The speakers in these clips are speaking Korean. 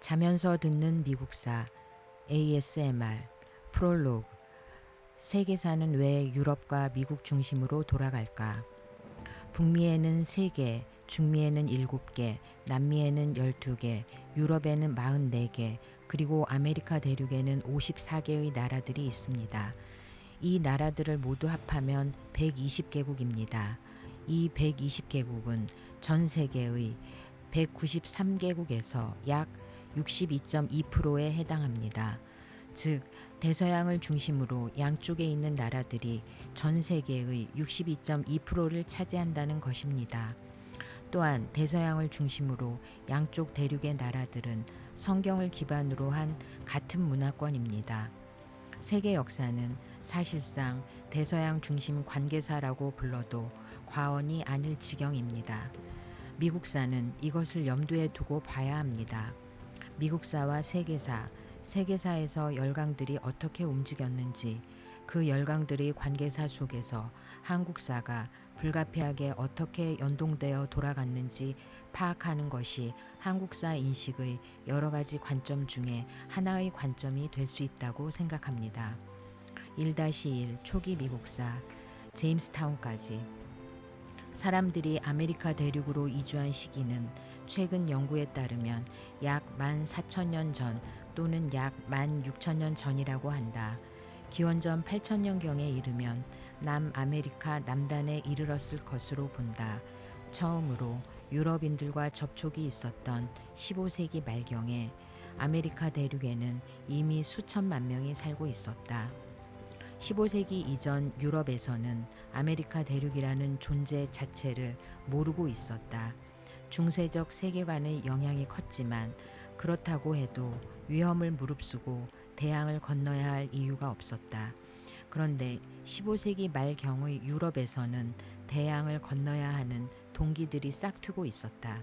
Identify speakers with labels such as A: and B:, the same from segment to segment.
A: 자면서 듣는 미국사 ASMR 프롤로그. 세계사는 왜 유럽과 미국 중심으로 돌아갈까? 북미에는 3개, 중미에는 7개, 남미에는 12개, 유럽에는 44개, 그리고 아메리카 대륙에는 54개의 나라들이 있습니다. 이 나라들을 모두 합하면 120개국입니다. 이 120개국은 전 세계의 193개국에서 약 62.2%에 해당합니다. 즉, 대서양을 중심으로 양쪽에 있는 나라들이 전 세계의 62.2%를 차지한다는 것입니다. 또한 대서양을 중심으로 양쪽 대륙의 나라들은 성경을 기반으로 한 같은 문화권입니다. 세계 역사는 사실상 대서양 중심 관계사라고 불러도 과언이 아닐 지경입니다. 미국사는 이것을 염두에 두고 봐야 합니다. 미국사와 세계사, 세계사에서 열강들이 어떻게 움직였는지, 그 열강들의 관계사 속에서 한국사가 불가피하게 어떻게 연동되어 돌아갔는지 파악하는 것이 한국사 인식의 여러 가지 관점 중에 하나의 관점이 될 수 있다고 생각합니다. 1-1 초기 미국사, 제임스타운까지. 사람들이 아메리카 대륙으로 이주한 시기는 최근 연구에 따르면 약 14,000년 전 또는 약 16,000년 전이라고 한다. 기원전 8,000년경에 이르면 남아메리카 남단에 이르렀을 것으로 본다. 처음으로 유럽인들과 접촉이 있었던 15세기 말경에 아메리카 대륙에는 이미 수천만 명이 살고 있었다. 15세기 이전 유럽에서는 아메리카 대륙이라는 존재 자체를 모르고 있었다. 중세적 세계관의 영향이 컸지만 그렇다고 해도 위험을 무릅쓰고 대양을 건너야 할 이유가 없었다. 그런데 15세기 말경의 유럽에서는 대양을 건너야 하는 동기들이 싹트고 있었다.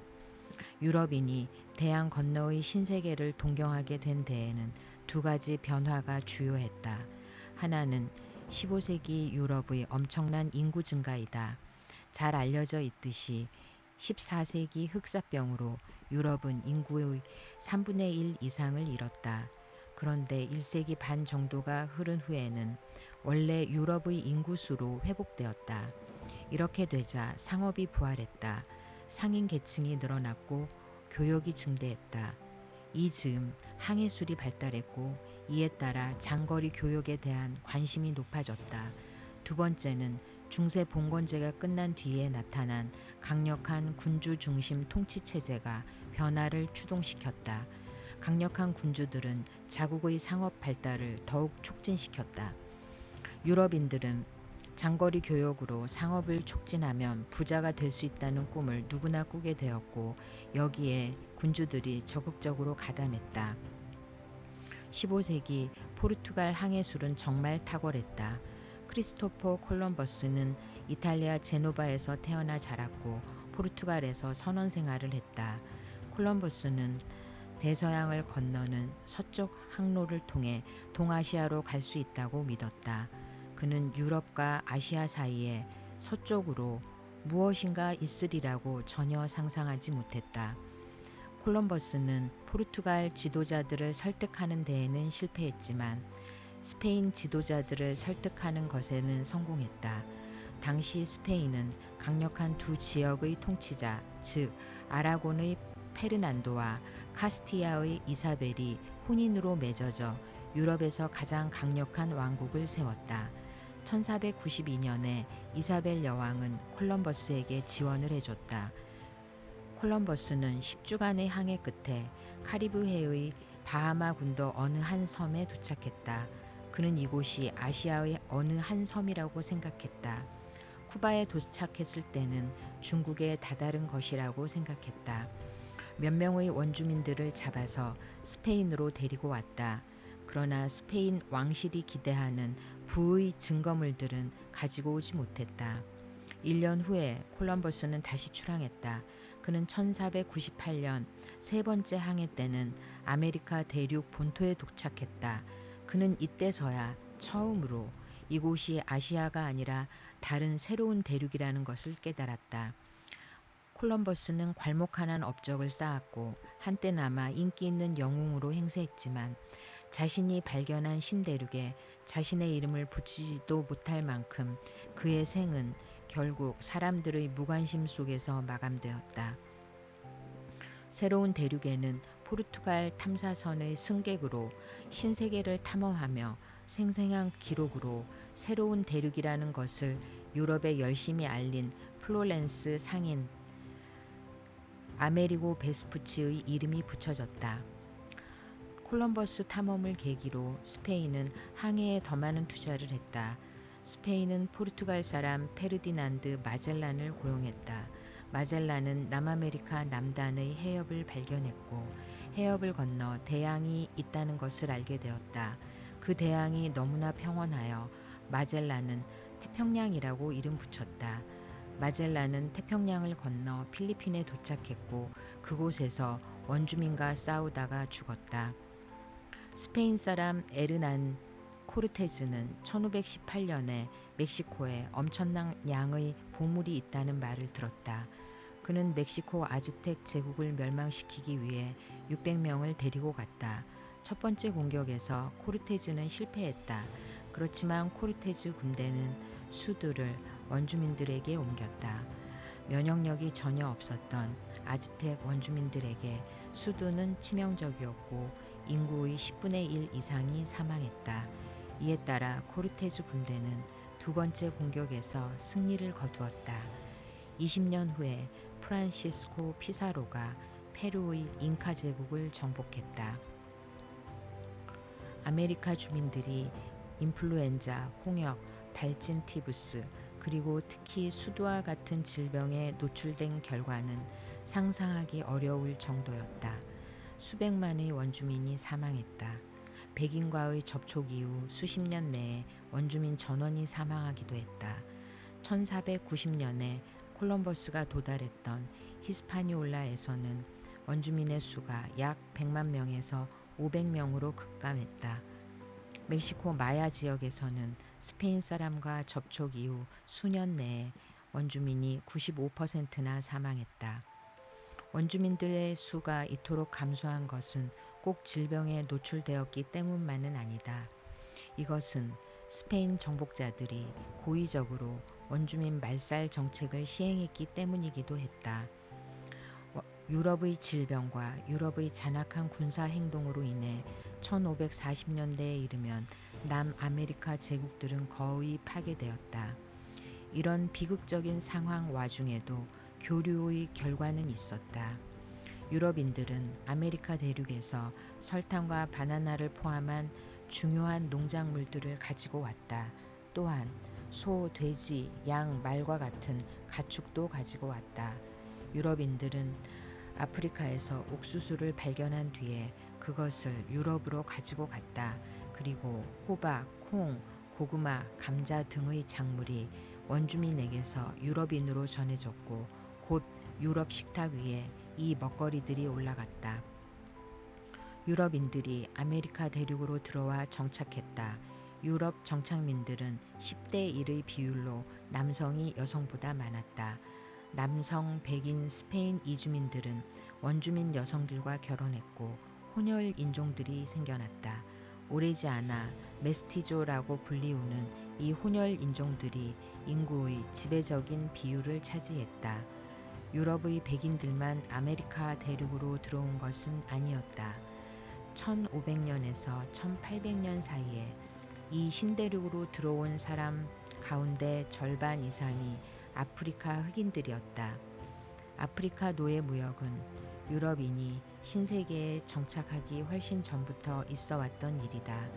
A: 유럽인이 대양 건너의 신세계를 동경하게 된 데에는 2가지 변화가 주요했다. 하나는 15세기 유럽의 엄청난 인구 증가이다. 잘 알려져 있듯이 14세기 흑사병으로 유럽은 인구의 3분의 1 이상을 잃었다. 그런데 1세기 반 정도가 흐른 후에는 원래 유럽의 인구수로 회복되었다. 이렇게 되자 상업이 부활했다. 상인 계층이 늘어났고 교역이 증대했다. 이 즈음 항해술이 발달했고 이에 따라 장거리 교역에 대한 관심이 높아졌다. 2번째는 중세 봉건제가 끝난 뒤에 나타난 강력한 군주 중심 통치 체제가 변화를 추동시켰다. 강력한 군주들은 자국의 상업 발달을 더욱 촉진시켰다. 유럽인들은 장거리 교역으로 상업을 촉진하면 부자가 될 수 있다는 꿈을 누구나 꾸게 되었고 여기에 군주들이 적극적으로 가담했다. 15세기 포르투갈 항해술은 정말 탁월했다. 크리스토퍼 콜럼버스는 이탈리아 제노바에서 태어나 자랐고 포르투갈에서 선원 생활을 했다. 콜럼버스는 대서양을 건너는 서쪽 항로를 통해 동아시아로 갈 수 있다고 믿었다. 그는 유럽과 아시아 사이에 서쪽으로 무엇인가 있으리라고 전혀 상상하지 못했다. 콜럼버스는 포르투갈 지도자들을 설득하는 데에는 실패했지만 스페인 지도자들을 설득하는 것에는 성공했다. 당시 스페인은 강력한 2 지역의 통치자, 즉 아라곤의 페르난도와 카스티아의 이사벨이 혼인으로 맺어져 유럽에서 가장 강력한 왕국을 세웠다. 1492년에 이사벨 여왕은 콜럼버스에게 지원을 해줬다. 콜럼버스는 10주간의 항해 끝에 카리브해의 바하마 군도 어느 한 섬에 도착했다. 그는 이곳이 아시아의 어느 한 섬이라고 생각했다. 쿠바에 도착했을 때는 중국에 다다른 것이라고 생각했다. 몇 명의 원주민들을 잡아서 스페인으로 데리고 왔다. 그러나 스페인 왕실이 기대하는 부의 증거물들은 가지고 오지 못했다. 1년 후에 콜럼버스는 다시 출항했다. 그는 1498년 3번째 항해 때는 아메리카 대륙 본토에 도착했다. 그는 이때서야 처음으로 이곳이 아시아가 아니라 다른 새로운 대륙이라는 것을 깨달았다. 콜럼버스는 괄목한한 업적을 쌓았고 한때나마 인기 있는 영웅으로 행세했지만 자신이 발견한 신대륙에 자신의 이름을 붙이지도 못할 만큼 그의 생은 결국 사람들의 무관심 속에서 마감되었다. 새로운 대륙에는 포르투갈 탐사선의 승객으로 신세계를 탐험하며 생생한 기록으로 새로운 대륙이라는 것을 유럽에 열심히 알린 플로렌스 상인 아메리고 베스푸치의 이름이 붙여졌다. 콜럼버스 탐험을 계기로 스페인은 항해에 더 많은 투자를 했다. 스페인은 포르투갈 사람 페르디난드 마젤란을 고용했다. 마젤란은 남아메리카 남단의 해협을 발견했고 해협을 건너 대양이 있다는 것을 알게 되었다. 그 대양이 너무나 평온하여 마젤란은 태평양이라고 이름 붙였다. 마젤란은 태평양을 건너 필리핀에 도착했고 그곳에서 원주민과 싸우다가 죽었다. 스페인 사람 에르난 코르테즈는 1518년에 멕시코에 엄청난 양의 보물이 있다는 말을 들었다. 그는 멕시코 아즈텍 제국을 멸망시키기 위해 600명을 데리고 갔다. 첫 번째 공격에서 코르테즈는 실패했다. 그렇지만 코르테즈 군대는 수두를 원주민들에게 옮겼다. 면역력이 전혀 없었던 아즈텍 원주민들에게 수두는 치명적이었고 인구의 10분의 1 이상이 사망했다. 이에 따라 코르테즈 군대는 두 번째 공격에서 승리를 거두었다. 20년 후에 프란시스코 피사로가 페루의 잉카 제국을 정복했다. 아메리카 주민들이 인플루엔자, 홍역, 발진 티부스, 그리고 특히 수두와 같은 질병에 노출된 결과는 상상하기 어려울 정도였다. 수백만의 원주민이 사망했다. 백인과의 접촉 이후 수십 년 내에 원주민 전원이 사망하기도 했다. 1490년에 콜럼버스가 도달했던 히스파니올라에서는 원주민의 수가 약 100만 명에서 500명으로 급감했다. 멕시코 마야 지역에서는 스페인 사람과 접촉 이후 수년 내에 원주민이 95%나 사망했다. 원주민들의 수가 이토록 감소한 것은 꼭 질병에 노출되었기 때문만은 아니다. 이것은 스페인 정복자들이 고의적으로 원주민 말살 정책을 시행했기 때문이기도 했다. 유럽의 질병과 유럽의 잔악한 군사 행동으로 인해 1540년대에 이르면 남아메리카 제국들은 거의 파괴되었다. 이런 비극적인 상황 와중에도 교류의 결과는 있었다. 유럽인들은 아메리카 대륙에서 설탕과 바나나를 포함한 중요한 농작물들을 가지고 왔다. 또한 소, 돼지, 양, 말과 같은 가축도 가지고 왔다. 유럽인들은 아프리카에서 옥수수를 발견한 뒤에 그것을 유럽으로 가지고 갔다. 그리고 호박, 콩, 고구마, 감자 등의 작물이 원주민에게서 유럽인으로 전해졌고 곧 유럽 식탁 위에 이 먹거리들이 올라갔다. 유럽인들이 아메리카 대륙으로 들어와 정착했다. 유럽 정착민들은 10대 1의 비율로 남성이 여성보다 많았다. 남성 백인 스페인 이주민들은 원주민 여성들과 결혼했고 혼혈 인종들이 생겨났다. 오래지 않아 메스티조라고 불리우는 이 혼혈 인종들이 인구의 지배적인 비율을 차지했다. 유럽의 백인들만 아메리카 대륙으로 들어온 것은 아니었다. 1500년에서 1800년 사이에 이 신대륙으로 들어온 사람 가운데 절반 이상이 아프리카 흑인들이었다. 아프리카 노예 무역은 유럽인이 신세계에 정착하기 훨씬 전부터 있어 왔던 일이다.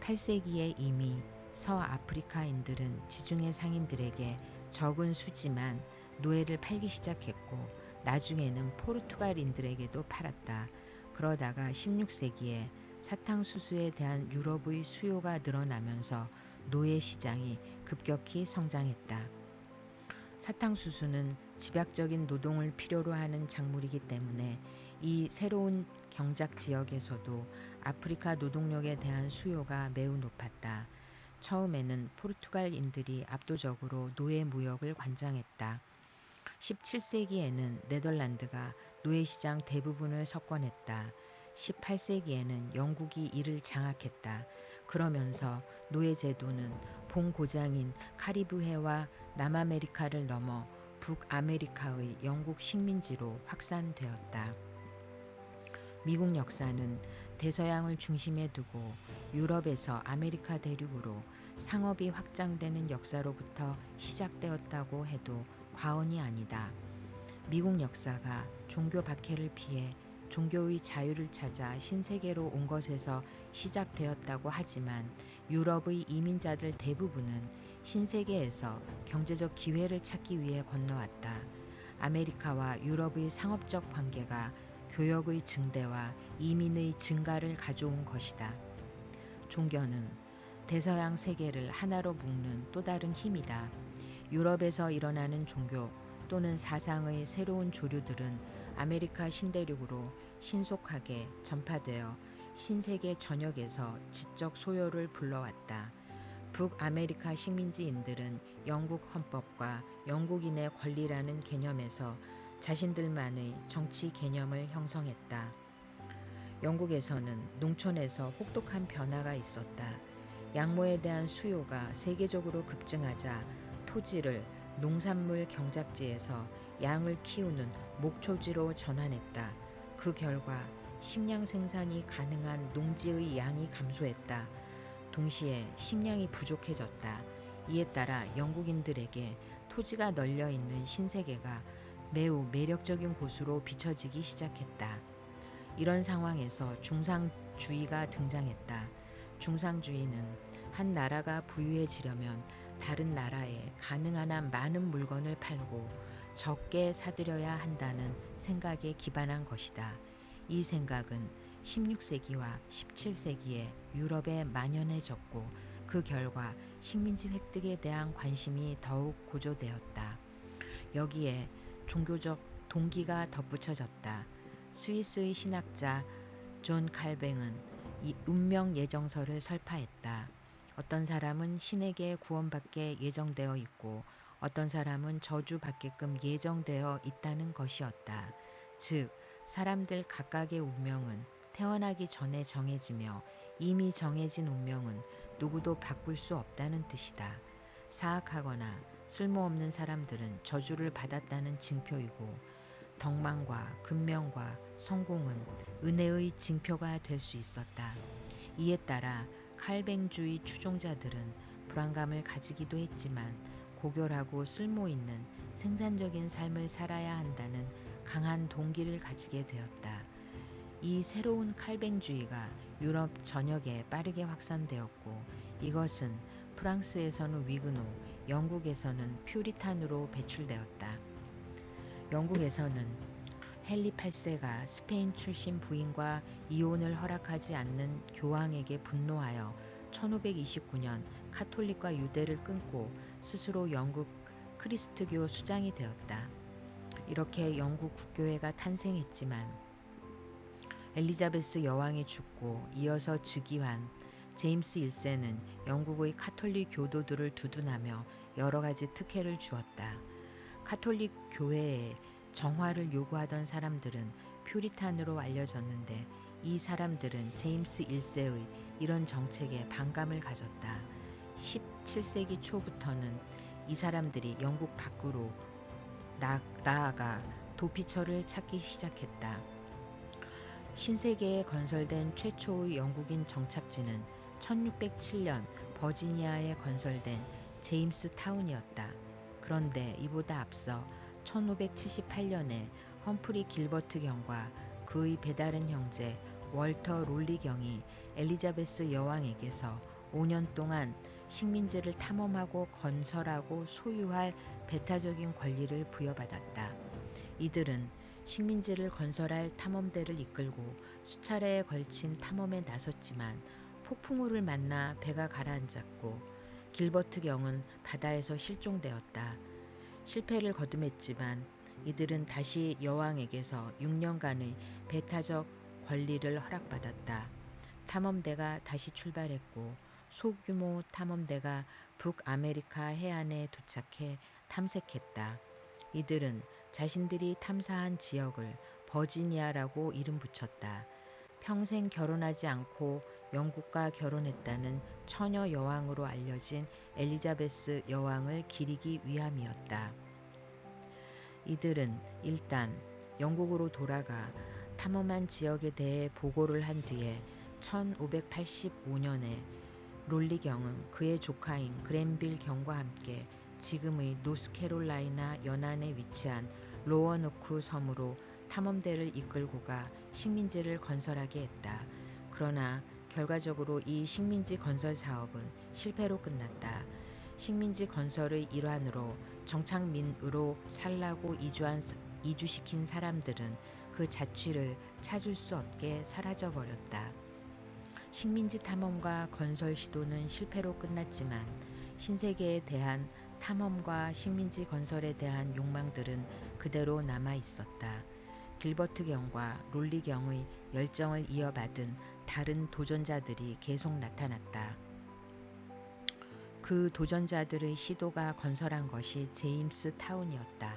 A: 8세기에 이미 서아프리카인들은 지중해 상인들에게 적은 수지만 노예를 팔기 시작했고 나중에는 포르투갈인들에게도 팔았다. 그러다가 16세기에 사탕수수에 대한 유럽의 수요가 늘어나면서 노예 시장이 급격히 성장했다. 사탕수수는 집약적인 노동을 필요로 하는 작물이기 때문에 이 새로운 경작 지역에서도 아프리카 노동력에 대한 수요가 매우 높았다. 처음에는 포르투갈인들이 압도적으로 노예 무역을 관장했다. 17세기에는 네덜란드가 노예시장 대부분을 석권했다. 18세기에는 영국이 이를 장악했다. 그러면서 노예제도는 본고장인 카리브해와 남아메리카를 넘어 북아메리카의 영국 식민지로 확산되었다. 미국 역사는 대서양을 중심에 두고 유럽에서 아메리카 대륙으로 상업이 확장되는 역사로부터 시작되었다고 해도 과언이 아니다. 미국 역사가 종교 박해를 피해 종교의 자유를 찾아 신세계로 온 것에서 시작되었다고 하지만 유럽의 이민자들 대부분은 신세계에서 경제적 기회를 찾기 위해 건너왔다. 아메리카와 유럽의 상업적 관계가 교역의 증대와 이민의 증가를 가져온 것이다. 종교는 대서양 세계를 하나로 묶는 또 다른 힘이다. 유럽에서 일어나는 종교 또는 사상의 새로운 조류들은 아메리카 신대륙으로 신속하게 전파되어 신세계 전역에서 지적 소요를 불러왔다. 북아메리카 식민지인들은 영국 헌법과 영국인의 권리라는 개념에서 자신들만의 정치 개념을 형성했다. 영국에서는 농촌에서 혹독한 변화가 있었다. 양모에 대한 수요가 세계적으로 급증하자 토지를 농산물 경작지에서 양을 키우는 목초지로 전환했다. 그 결과 식량 생산이 가능한 농지의 양이 감소했다. 동시에 식량이 부족해졌다. 이에 따라 영국인들에게 토지가 널려 있는 신세계가 매우 매력적인 곳으로 비춰지기 시작했다. 이런 상황에서 중상주의가 등장했다. 중상주의는 한 나라가 부유해지려면 다른 나라에 가능한 한 많은 물건을 팔고 적게 사들여야 한다는 생각에 기반한 것이다. 이 생각은 16세기와 17세기에 유럽에 만연해졌고 그 결과 식민지 획득에 대한 관심이 더욱 고조되었다. 여기에 종교적 동기가 덧붙여졌다. 스위스의 신학자 존 칼뱅은 이 운명 예정설을 설파했다. 어떤 사람은 신에게 구원받게 예정되어 있고 어떤 사람은 저주받게끔 예정되어 있다는 것이었다. 즉, 사람들 각각의 운명은 태어나기 전에 정해지며 이미 정해진 운명은 누구도 바꿀 수 없다는 뜻이다. 사악하거나 쓸모없는 사람들은 저주를 받았다는 징표이고 덕망과 근명과 성공은 은혜의 징표가 될 수 있었다. 이에 따라 칼뱅주의 추종자들은 불안감을 가지기도 했지만 고결하고 쓸모있는 생산적인 삶을 살아야 한다는 강한 동기를 가지게 되었다. 이 새로운 칼뱅주의가 유럽 전역에 빠르게 확산되었고 이것은 프랑스에서는 위그노, 영국에서는 퓨리탄으로 배출되었다. 영국에서는 헨리 8세가 스페인 출신 부인과 이혼을 허락하지 않는 교황에게 분노하여 1529년 카톨릭과 유대를 끊고 스스로 영국 크리스트교 수장이 되었다. 이렇게 영국 국교회가 탄생했지만 엘리자베스 여왕이 죽고 이어서 즉위한 제임스 1세는 영국의 카톨릭 교도들을 두둔하며 여러 가지 특혜를 주었다. 카톨릭 교회에 정화를 요구하던 사람들은 퓨리탄으로 알려졌는데 이 사람들은 제임스 1세의 이런 정책에 반감을 가졌다. 17세기 초부터는 이 사람들이 영국 밖으로 나아가 도피처를 찾기 시작했다. 신세계에 건설된 최초의 영국인 정착지는 1607년 버지니아에 건설된 제임스 타운이었다. 그런데 이보다 앞서 1578년에 험프리 길버트 경과 그의 배다른 형제 월터 롤리 경이 엘리자베스 여왕에게서 5년 동안 식민지를 탐험하고 건설하고 소유할 배타적인 권리를 부여받았다. 이들은 식민지를 건설할 탐험대를 이끌고 수차례에 걸친 탐험에 나섰지만 폭풍우를 만나 배가 가라앉았고 길버트 경은 바다에서 실종되었다. 실패를 거듭했지만 이들은 다시 여왕에게서 6년간의 배타적 권리를 허락받았다. 탐험대가 다시 출발했고 소규모 탐험대가 북아메리카 해안에 도착해 탐색했다. 이들은 자신들이 탐사한 지역을 버지니아라고 이름 붙였다. 평생 결혼하지 않고 영국과 결혼했다는 처녀 여왕으로 알려진 엘리자베스 여왕을 기리기 위함이었다. 이들은 일단 영국으로 돌아가 탐험한 지역에 대해 보고를 한 뒤에 1585년에 롤리경은 그의 조카인 그랜빌 경과 함께 지금의 노스캐롤라이나 연안에 위치한 로어노크 섬으로 탐험대를 이끌고 가 식민지를 건설하게 했다. 그러나 결과적으로 이 식민지 건설 사업은 실패로 끝났다. 식민지 건설의 일환으로 정착민으로 살라고 이주시킨 사람들은 그 자취를 찾을 수 없게 사라져버렸다. 식민지 탐험과 건설 시도는 실패로 끝났지만 신세계에 대한 탐험과 식민지 건설에 대한 욕망들은 그대로 남아 있었다. 길버트 경과 롤리 경의 열정을 이어받은 다른 도전자들이 계속 나타났다. 그 도전자들의 시도가 건설한 것이 제임스 타운이었다.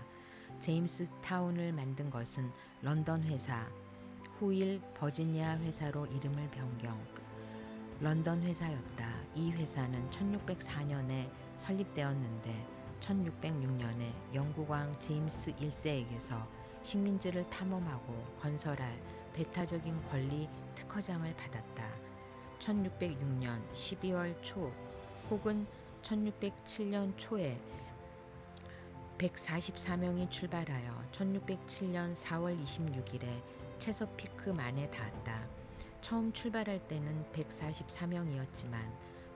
A: 제임스 타운을 만든 것은 런던 회사, 후일 버지니아 회사로 이름을 변경. 런던 회사였다. 이 회사는 1604년에 설립되었는데 1606년에 영국왕 제임스 1세에게서 식민지를 탐험하고 건설할 배타적인 권리 특허장을 받았다. 1606년 12월 초 혹은 1607년 초에 144명이 출발하여 1607년 4월 26일에 체서피크 만에 닿았다. 처음 출발할 때는 144명이었지만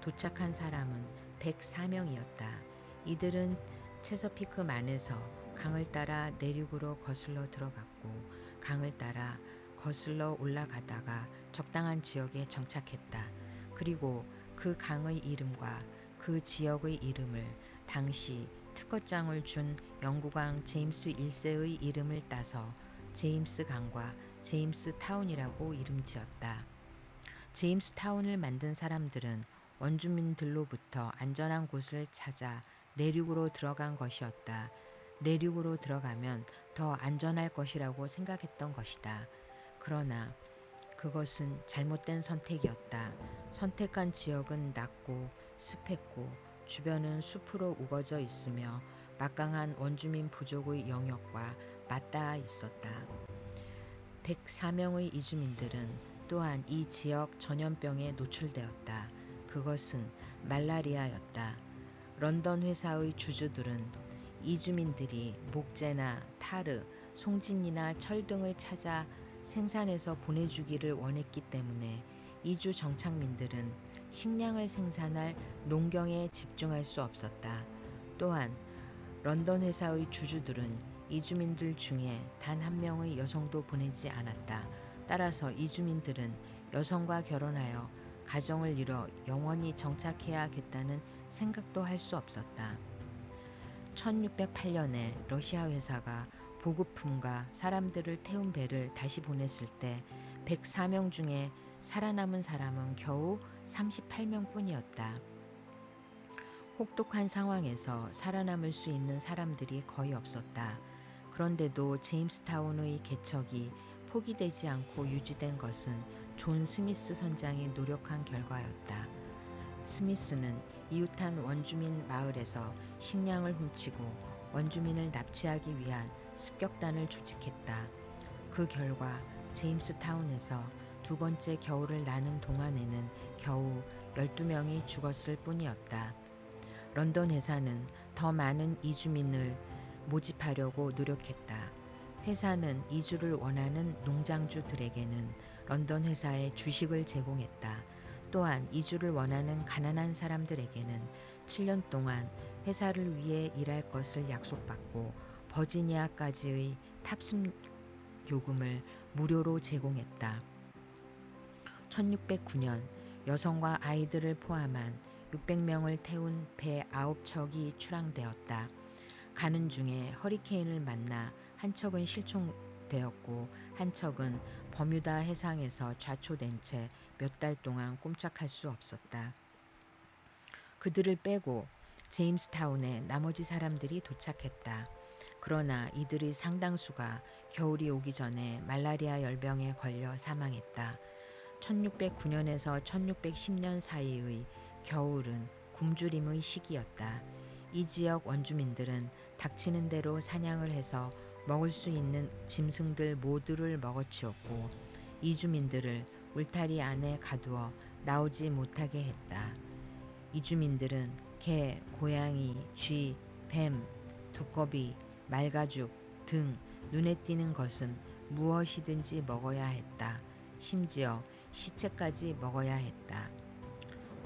A: 도착한 사람은 104명이었다. 이들은 체서피크 만에서 강을 따라 내륙으로 거슬러 들어갔고 강을 따라 거슬러 올라가다가 적당한 지역에 정착했다. 그리고 그 강의 이름과 그 지역의 이름을 당시 특허장을 준 영국왕 제임스 1세의 이름을 따서 제임스 강과 제임스 타운이라고 이름 지었다. 제임스 타운을 만든 사람들은 원주민들로부터 안전한 곳을 찾아 내륙으로 들어간 것이었다. 내륙으로 들어가면 더 안전할 것이라고 생각했던 것이다. 그러나 그것은 잘못된 선택이었다. 선택한 지역은 낮고 습했고 주변은 숲으로 우거져 있으며 막강한 원주민 부족의 영역과 맞닿아 있었다. 104명의 이주민들은 또한 이 지역 전염병에 노출되었다. 그것은 말라리아였다. 런던 회사의 주주들은 이주민들이 목재나 타르, 송진이나 철 등을 찾아 생산해서 보내주기를 원했기 때문에 이주 정착민들은 식량을 생산할 농경에 집중할 수 없었다. 또한 런던 회사의 주주들은 이주민들 중에 단 한 명의 여성도 보내지 않았다. 따라서 이주민들은 여성과 결혼하여 가정을 이뤄 영원히 정착해야겠다는 생각도 할 수 없었다. 1608년에 러시아 회사가 보급품과 사람들을 태운 배를 다시 보냈을 때 104명 중에 살아남은 사람은 겨우 38명 뿐이었다. 혹독한 상황에서 살아남을 수 있는 사람들이 거의 없었다. 그런데도 제임스타운의 개척이 포기되지 않고 유지된 것은 존 스미스 선장이 노력한 결과였다. 스미스는 이웃한 원주민 마을에서 식량을 훔치고 원주민을 납치하기 위한 습격단을 조직했다. 그 결과 제임스타운에서 두 번째 겨울을 나는 동안에는 겨우 12명이 죽었을 뿐이었다. 런던 회사는 더 많은 이주민을 모집하려고 노력했다. 회사는 이주를 원하는 농장주들에게는 런던 회사에 주식을 제공했다. 또한 이주를 원하는 가난한 사람들에게는 7년 동안 회사를 위해 일할 것을 약속받고 버지니아까지의 탑승 요금을 무료로 제공했다. 1609년 여성과 아이들을 포함한 600명을 태운 배 9척이 출항되었다. 가는 중에 허리케인을 만나 한 척은 실종되었고 한 척은 버뮤다 해상에서 좌초된 채 몇 달 동안 꼼짝할 수 없었다. 그들을 빼고 제임스타운에 나머지 사람들이 도착했다. 그러나 이들의 상당수가 겨울이 오기 전에 말라리아 열병에 걸려 사망했다. 1609년에서 1610년 사이의 겨울은 굶주림의 시기였다. 이 지역 원주민들은 닥치는 대로 사냥을 해서 먹을 수 있는 짐승들 모두를 먹어치웠고 이주민들을 울타리 안에 가두어 나오지 못하게 했다. 이주민들은 개, 고양이, 쥐, 뱀, 두꺼비, 말가죽 등 눈에 띄는 것은 무엇이든지 먹어야 했다. 심지어 시체까지 먹어야 했다.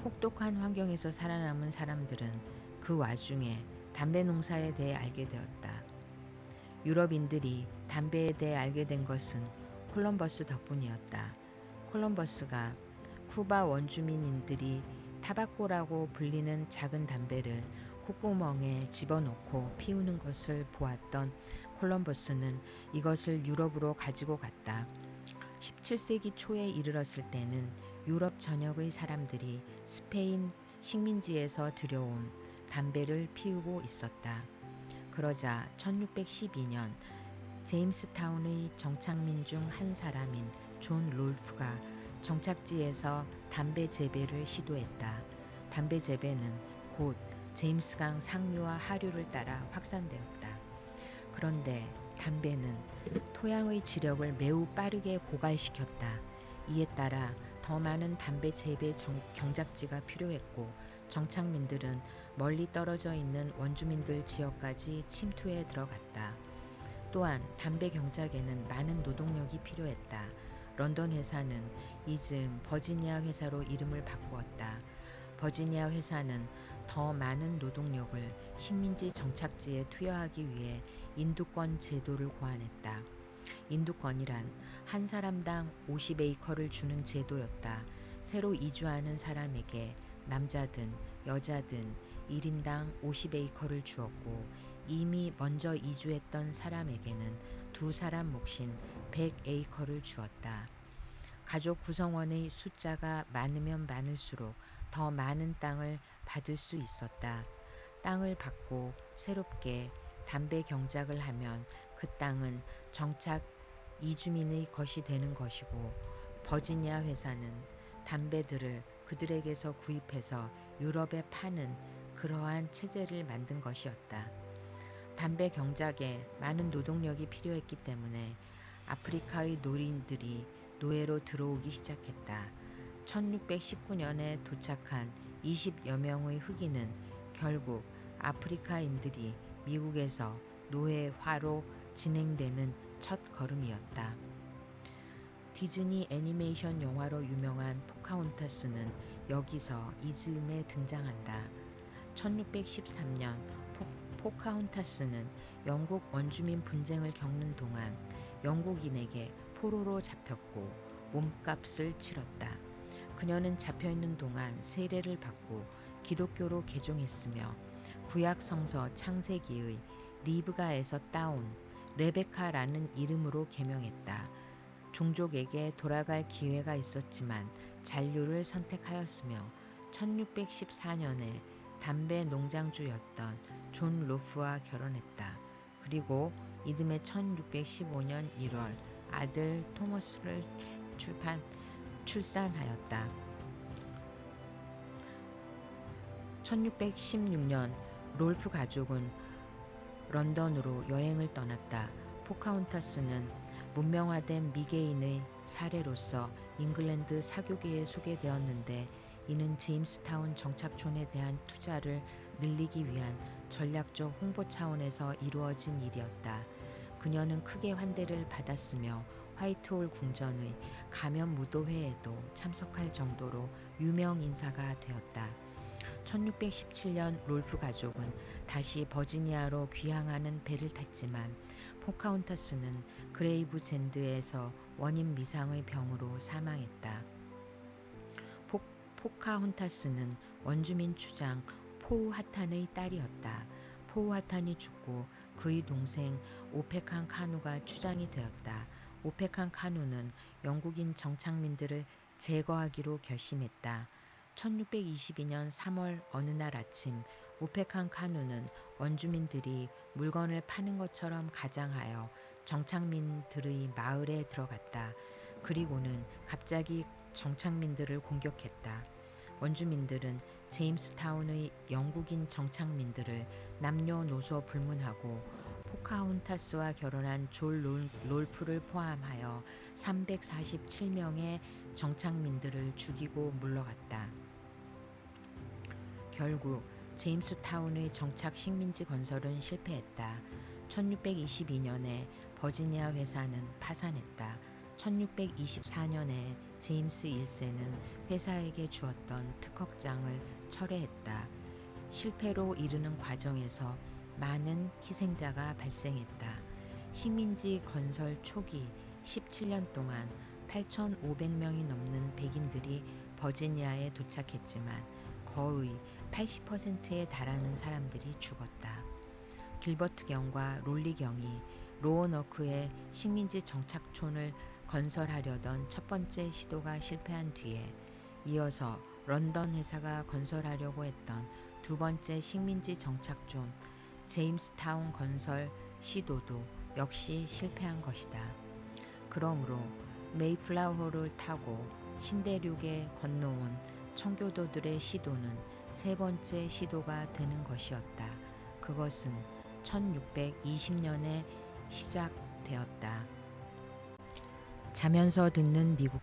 A: 혹독한 환경에서 살아남은 사람들은 그 와중에 담배 농사에 대해 알게 되었다. 유럽인들이 담배에 대해 알게 된 것은 콜럼버스 덕분이었다. 콜럼버스가 쿠바 원주민들이 타바코라고 불리는 작은 담배를 콧구멍에 집어넣고 피우는 것을 보았던 콜럼버스는 이것을 유럽으로 가지고 갔다. 17세기 초에 이르렀을 때는 유럽 전역의 사람들이 스페인 식민지에서 들여온 담배를 피우고 있었다. 그러자 1612년 제임스타운의 정착민 중 한 사람인 존 롤프가 정착지에서 담배 재배를 시도했다. 담배 재배는 곧 제임스강 상류와 하류를 따라 확산되었다. 그런데 담배는 토양의 지력을 매우 빠르게 고갈시켰다. 이에 따라 더 많은 담배 재배 경작지가 필요했고 정착민들은 멀리 떨어져 있는 원주민들 지역까지 침투해 들어갔다. 또한 담배 경작에는 많은 노동력이 필요했다. 런던 회사는 이 즈음 버지니아 회사로 이름을 바꾸었다. 버지니아 회사는 더 많은 노동력을 식민지 정착지에 투여하기 위해 인두권 제도를 고안했다. 인두권이란 한 사람당 50에이커를 주는 제도였다. 새로 이주하는 사람에게 남자든 여자든 1인당 50에이커를 주었고 이미 먼저 이주했던 사람에게는 두 사람 몫인 100에이커를 주었다. 가족 구성원의 숫자가 많으면 많을수록 더 많은 땅을 받을 수 있었다. 땅을 받고 새롭게 담배 경작을 하면 그 땅은 정착 이주민의 것이 되는 것이고 버지니아 회사는 담배들을 그들에게서 구입해서 유럽에 파는 그러한 체제를 만든 것이었다. 담배 경작에 많은 노동력이 필요했기 때문에 아프리카의 노인들이 노예로 들어오기 시작했다. 1619년에 도착한 20여 명의 흑인은 결국 아프리카인들이 미국에서 노예화로 진행되는 첫 걸음이었다. 디즈니 애니메이션 영화로 유명한 포카혼타스는 여기서 이 즈음에 등장한다. 1613년 포카혼타스는 영국 원주민 분쟁을 겪는 동안 영국인에게 포로로 잡혔고 몸값을 치렀다. 그녀는 잡혀있는 동안 세례를 받고 기독교로 개종했으며 구약 성서 창세기의 리브가에서 따온 레베카라는 이름으로 개명했다. 종족에게 돌아갈 기회가 있었지만 잔류를 선택하였으며 1614년에 담배 농장주였던 존 로프와 결혼했다. 그리고 이듬해 1615년 1월 아들 토머스를 출산하였다. 1616년 롤프 가족은 런던으로 여행을 떠났다. 포카혼타스는 문명화된 미개인의 사례로서 잉글랜드 사교계에 소개되었는데 이는 제임스타운 정착촌에 대한 투자를 늘리기 위한 전략적 홍보 차원에서 이루어진 일이었다. 그녀는 크게 환대를 받았으며 화이트홀 궁전의 가면 무도회에도 참석할 정도로 유명 인사가 되었다. 1617년 롤프 가족은 다시 버지니아로 귀향하는 배를 탔지만 포카혼타스는 그레이브젠드에서 원인 미상의 병으로 사망했다. 포카혼타스는 원주민 추장 포우하탄의 딸이었다. 포우하탄이 죽고 그의 동생 오페칸 카누가 추장이 되었다. 오페칸 카누는 영국인 정착민들을 제거하기로 결심했다. 1622년 3월 어느 날 아침 오펙한 카누는 원주민들이 물건을 파는 것처럼 가장하여 정착민들의 마을에 들어갔다. 그리고는 갑자기 정착민들을 공격했다. 원주민들은 제임스타운의 영국인 정착민들을 남녀노소 불문하고 포카혼타스와 결혼한 졸 롤프를 포함하여 347명의 정착민들을 죽이고 물러갔다. 결국 제임스타운의 정착 식민지 건설은 실패했다. 1622년에 버지니아 회사는 파산했다. 1624년에 제임스 1세는 회사에게 주었던 특허장을 철회했다. 실패로 이르는 과정에서 많은 희생자가 발생했다. 식민지 건설 초기 17년 동안 8,500명이 넘는 백인들이 버지니아에 도착했지만 거의 80%에 달하는 사람들이 죽었다. 길버트 경과 롤리 경이 로어너크의 식민지 정착촌을 건설하려던 첫 번째 시도가 실패한 뒤에 이어서 런던 회사가 건설하려고 했던 두 번째 식민지 정착촌 제임스타운 건설 시도도 역시 실패한 것이다. 그러므로 메이플라워를 타고 신대륙에 건너온 청교도들의 시도는 세 번째 시도가 되는 것이었다. 그것은 1620년에 시작되었다. 자면서 듣는 미국